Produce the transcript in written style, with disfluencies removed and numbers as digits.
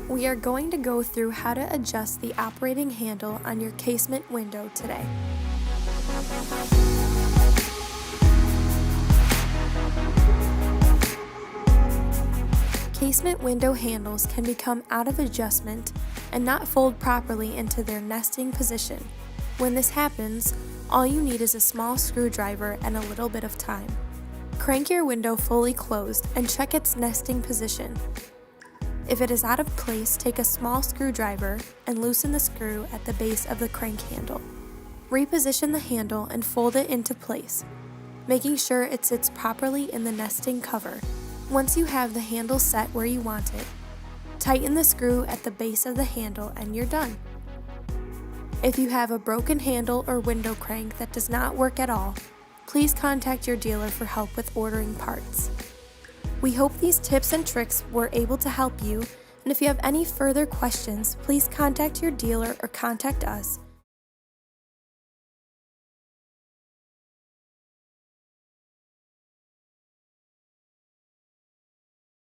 We are going to go through how to adjust the operating handle on your casement window today. Casement window handles can become out of adjustment and not fold properly into their nesting position. When this happens, all you need is a small screwdriver and a little bit of time. Crank your window fully closed and check its nesting position. If it is out of place, take a small screwdriver and loosen the screw at the base of the crank handle. Reposition the handle and fold it into place, making sure it sits properly in the nesting cover. Once you have the handle set where you want it, tighten the screw at the base of the handle and you're done. If you have a broken handle or window crank that does not work at all, please contact your dealer for help with ordering parts. We hope these tips and tricks were able to help you, and if you have any further questions, please contact your dealer or contact us